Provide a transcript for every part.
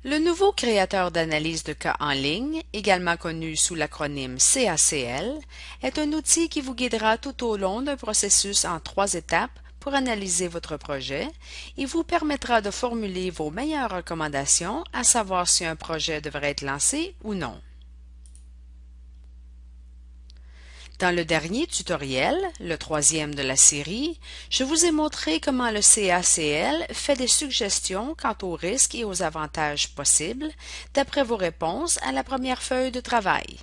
Le nouveau créateur d'analyse de cas en ligne, également connu sous l'acronyme CACL, est un outil qui vous guidera tout au long d'un processus en 3 étapes pour analyser votre projet et vous permettra de formuler vos meilleures recommandations à savoir si un projet devrait être lancé ou non. Dans le dernier tutoriel, le 3e de la série, je vous ai montré comment le CACL fait des suggestions quant aux risques et aux avantages possibles d'après vos réponses à la première feuille de travail.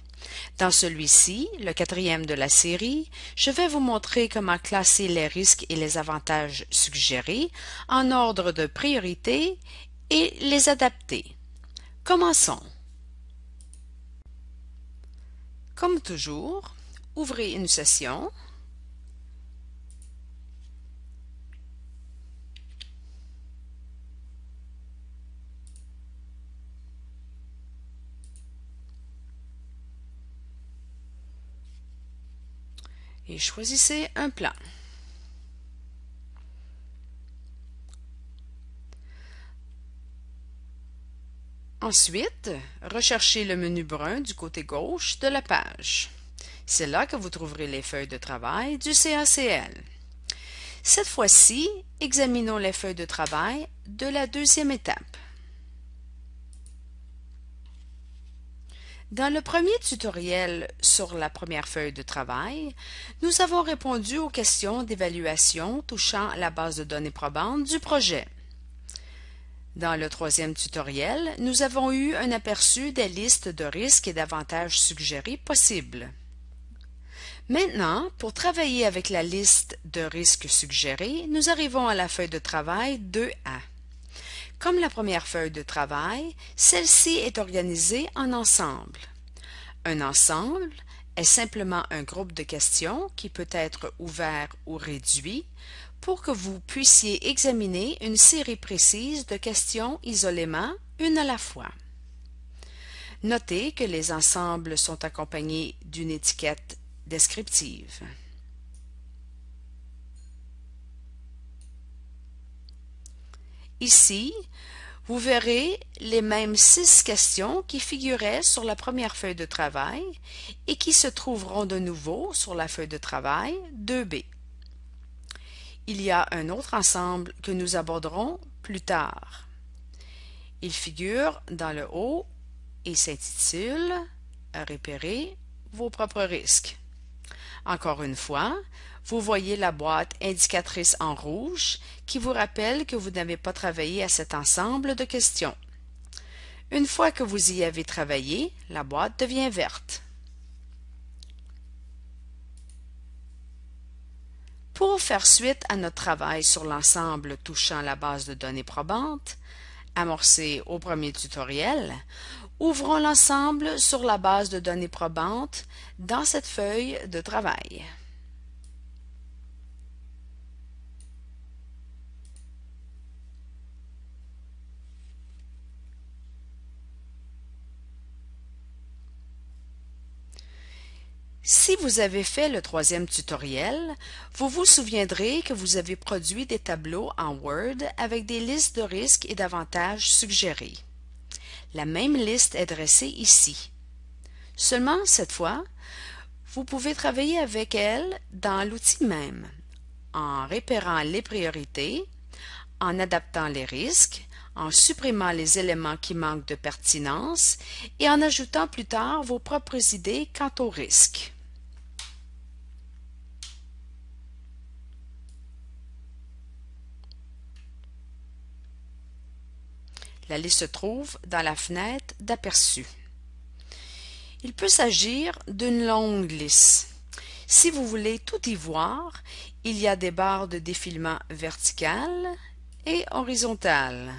Dans celui-ci, le 4e de la série, je vais vous montrer comment classer les risques et les avantages suggérés en ordre de priorité et les adapter. Commençons. Comme toujours, ouvrez une session. Et choisissez un plan. Ensuite, recherchez le menu brun du côté gauche de la page. C'est là que vous trouverez les feuilles de travail du CACL. Cette fois-ci, examinons les feuilles de travail de la deuxième étape. Dans le premier tutoriel sur la première feuille de travail, nous avons répondu aux questions d'évaluation touchant la base de données probante du projet. Dans le 3e tutoriel, nous avons eu un aperçu des listes de risques et d'avantages suggérés possibles. Maintenant, pour travailler avec la liste de risques suggérés, nous arrivons à la feuille de travail 2A. Comme la première feuille de travail, celle-ci est organisée en ensemble. Un ensemble est simplement un groupe de questions qui peut être ouvert ou réduit pour que vous puissiez examiner une série précise de questions isolément, une à la fois. Notez que les ensembles sont accompagnés d'une étiquette descriptive. Ici, vous verrez les mêmes 6 questions qui figuraient sur la première feuille de travail et qui se trouveront de nouveau sur la feuille de travail 2B. Il y a un autre ensemble que nous aborderons plus tard. Il figure dans le haut et s'intitule « Repérer vos propres risques ». Encore une fois, vous voyez la boîte indicatrice en rouge qui vous rappelle que vous n'avez pas travaillé à cet ensemble de questions. Une fois que vous y avez travaillé, la boîte devient verte. Pour faire suite à notre travail sur l'ensemble touchant la base de données probante, amorcé au premier tutoriel, ouvrons l'ensemble sur la base de données probante dans cette feuille de travail. Si vous avez fait le 3e tutoriel, vous vous souviendrez que vous avez produit des tableaux en Word avec des listes de risques et d'avantages suggérés. La même liste est dressée ici. Seulement, cette fois, vous pouvez travailler avec elle dans l'outil même, en repérant les priorités, en adaptant les risques, en supprimant les éléments qui manquent de pertinence et en ajoutant plus tard vos propres idées quant aux risques. La liste se trouve dans la fenêtre d'aperçu. Il peut s'agir d'une longue liste. Si vous voulez tout y voir, il y a des barres de défilement verticales et horizontales.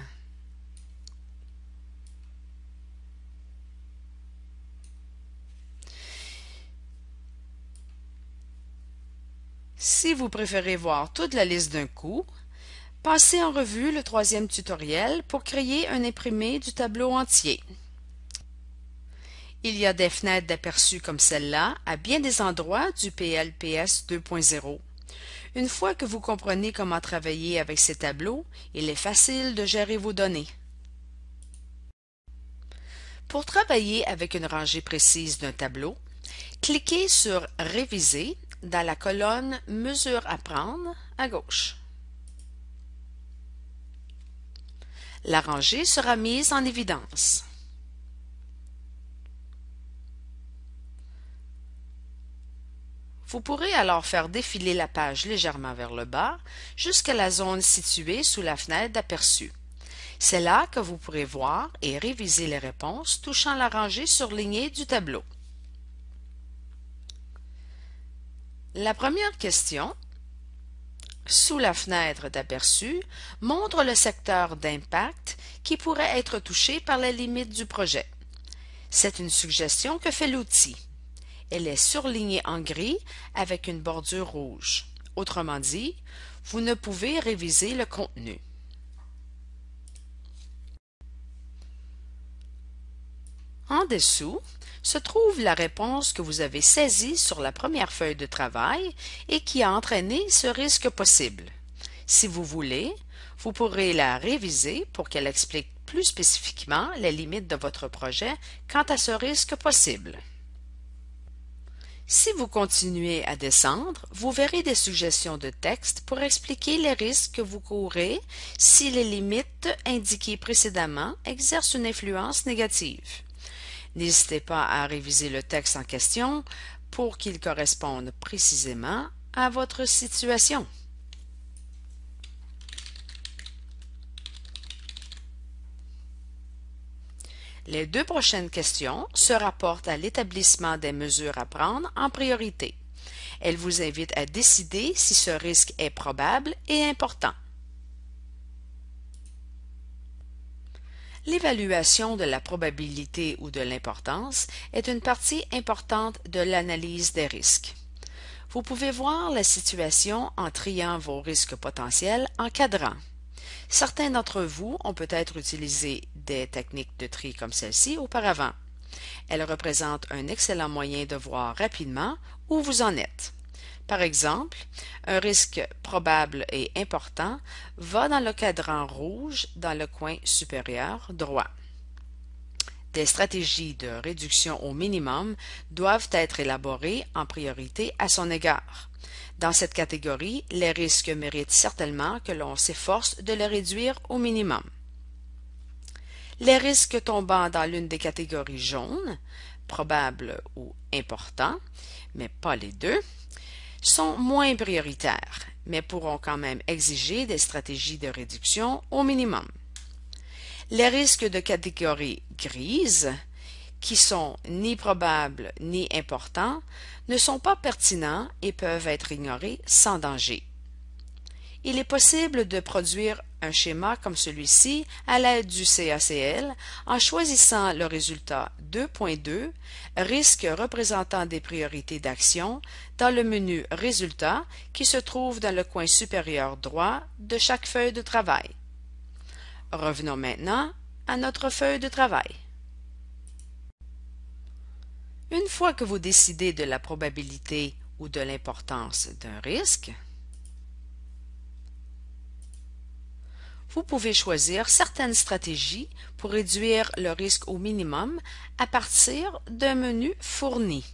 Si vous préférez voir toute la liste d'un coup, passez en revue le 3e tutoriel pour créer un imprimé du tableau entier. Il y a des fenêtres d'aperçu comme celle-là à bien des endroits du PLPS 2.0. Une fois que vous comprenez comment travailler avec ces tableaux, il est facile de gérer vos données. Pour travailler avec une rangée précise d'un tableau, cliquez sur Réviser dans la colonne Mesures à prendre à gauche. La rangée sera mise en évidence. Vous pourrez alors faire défiler la page légèrement vers le bas jusqu'à la zone située sous la fenêtre d'aperçu. C'est là que vous pourrez voir et réviser les réponses touchant la rangée surlignée du tableau. La première question, sous la fenêtre d'aperçu, montre le secteur d'impact qui pourrait être touché par la limite du projet. C'est une suggestion que fait l'outil. Elle est surlignée en gris avec une bordure rouge. Autrement dit, vous ne pouvez réviser le contenu. En dessous se trouve la réponse que vous avez saisie sur la première feuille de travail et qui a entraîné ce risque possible. Si vous voulez, vous pourrez la réviser pour qu'elle explique plus spécifiquement les limites de votre projet quant à ce risque possible. Si vous continuez à descendre, vous verrez des suggestions de texte pour expliquer les risques que vous courez si les limites indiquées précédemment exercent une influence négative. N'hésitez pas à réviser le texte en question pour qu'il corresponde précisément à votre situation. Les deux prochaines questions se rapportent à l'établissement des mesures à prendre en priorité. Elles vous invitent à décider si ce risque est probable et important. L'évaluation de la probabilité ou de l'importance est une partie importante de l'analyse des risques. Vous pouvez voir la situation en triant vos risques potentiels en cadrant. Certains d'entre vous ont peut-être utilisé des techniques de tri comme celle-ci auparavant. Elles représentent un excellent moyen de voir rapidement où vous en êtes. Par exemple, un risque probable et important va dans le cadran rouge dans le coin supérieur droit. Des stratégies de réduction au minimum doivent être élaborées en priorité à son égard. Dans cette catégorie, les risques méritent certainement que l'on s'efforce de les réduire au minimum. Les risques tombant dans l'une des catégories jaunes, probable ou important, mais pas les deux, sont moins prioritaires, mais pourront quand même exiger des stratégies de réduction au minimum. Les risques de catégorie grise, qui sont ni probables ni importants, ne sont pas pertinents et peuvent être ignorés sans danger. Il est possible de produire un schéma comme celui-ci à l'aide du CACL en choisissant le résultat 2.2, risques représentant des priorités d'action, dans le menu Résultats qui se trouve dans le coin supérieur droit de chaque feuille de travail. Revenons maintenant à notre feuille de travail. Une fois que vous décidez de la probabilité ou de l'importance d'un risque, vous pouvez choisir certaines stratégies pour réduire le risque au minimum à partir d'un menu fourni.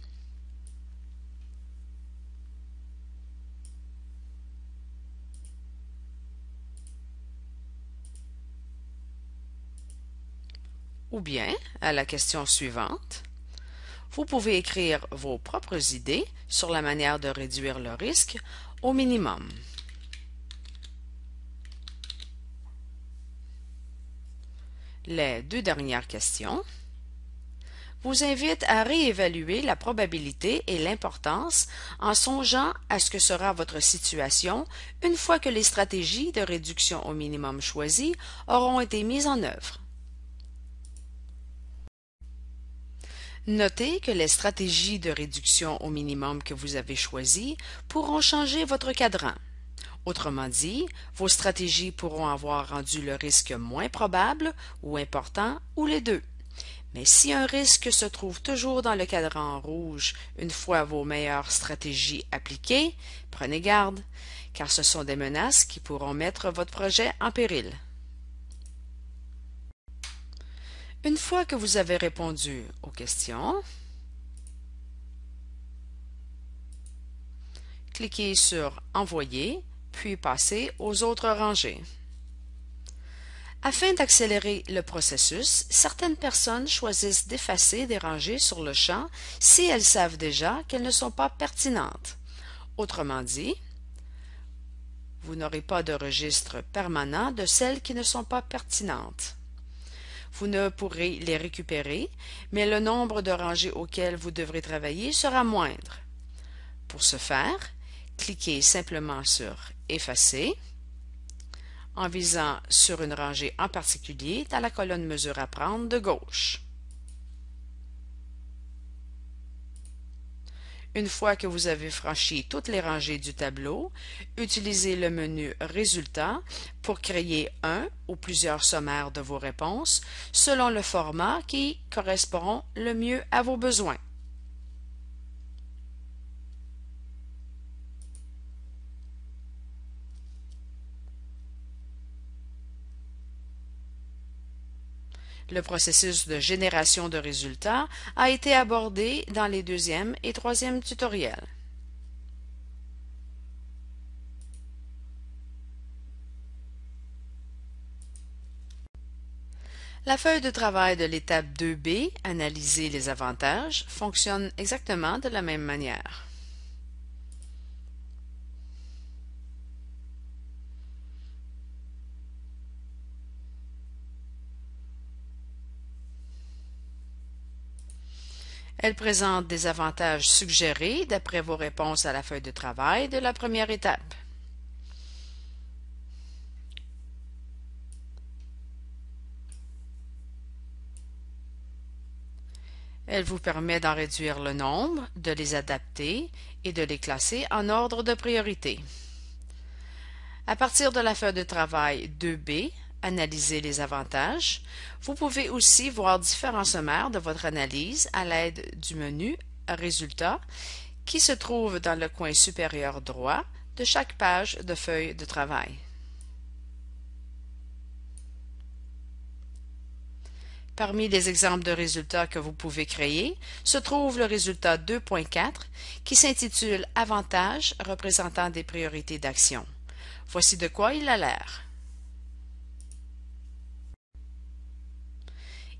Ou bien, à la question suivante, vous pouvez écrire vos propres idées sur la manière de réduire le risque au minimum. Les deux dernières questions vous invitent à réévaluer la probabilité et l'importance en songeant à ce que sera votre situation une fois que les stratégies de réduction au minimum choisies auront été mises en œuvre. Notez que les stratégies de réduction au minimum que vous avez choisies pourront changer votre cadran. Autrement dit, vos stratégies pourront avoir rendu le risque moins probable ou important ou les deux. Mais si un risque se trouve toujours dans le cadran rouge une fois vos meilleures stratégies appliquées, prenez garde, car ce sont des menaces qui pourront mettre votre projet en péril. Une fois que vous avez répondu aux questions, cliquez sur Envoyer, puis passez aux autres rangées. Afin d'accélérer le processus, certaines personnes choisissent d'effacer des rangées sur le champ si elles savent déjà qu'elles ne sont pas pertinentes. Autrement dit, vous n'aurez pas de registre permanent de celles qui ne sont pas pertinentes. Vous ne pourrez les récupérer, mais le nombre de rangées auxquelles vous devrez travailler sera moindre. Pour ce faire, cliquez simplement sur Effacer en visant sur une rangée en particulier dans la colonne Mesure à prendre de gauche. Une fois que vous avez franchi toutes les rangées du tableau, utilisez le menu Résultats pour créer un ou plusieurs sommaires de vos réponses selon le format qui correspond le mieux à vos besoins. Le processus de génération de résultats a été abordé dans les deuxième et troisième tutoriels. La feuille de travail de l'étape 2B, Analyser les avantages, fonctionne exactement de la même manière. Elle présente des avantages suggérés d'après vos réponses à la feuille de travail de la première étape. Elle vous permet d'en réduire le nombre, de les adapter et de les classer en ordre de priorité. À partir de la feuille de travail 2B, Analyser les avantages, vous pouvez aussi voir différents sommaires de votre analyse à l'aide du menu Résultats qui se trouve dans le coin supérieur droit de chaque page de feuille de travail. Parmi les exemples de résultats que vous pouvez créer se trouve le résultat 2.4 qui s'intitule Avantages représentant des priorités d'action. Voici de quoi il a l'air.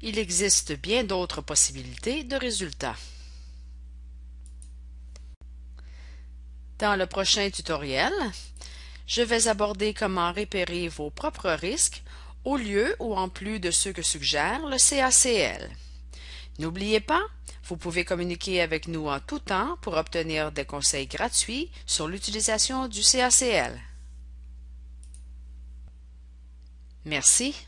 Il existe bien d'autres possibilités de résultats. Dans le prochain tutoriel, je vais aborder comment repérer vos propres risques au lieu ou en plus de ceux que suggère le CACL. N'oubliez pas, vous pouvez communiquer avec nous en tout temps pour obtenir des conseils gratuits sur l'utilisation du CACL. Merci.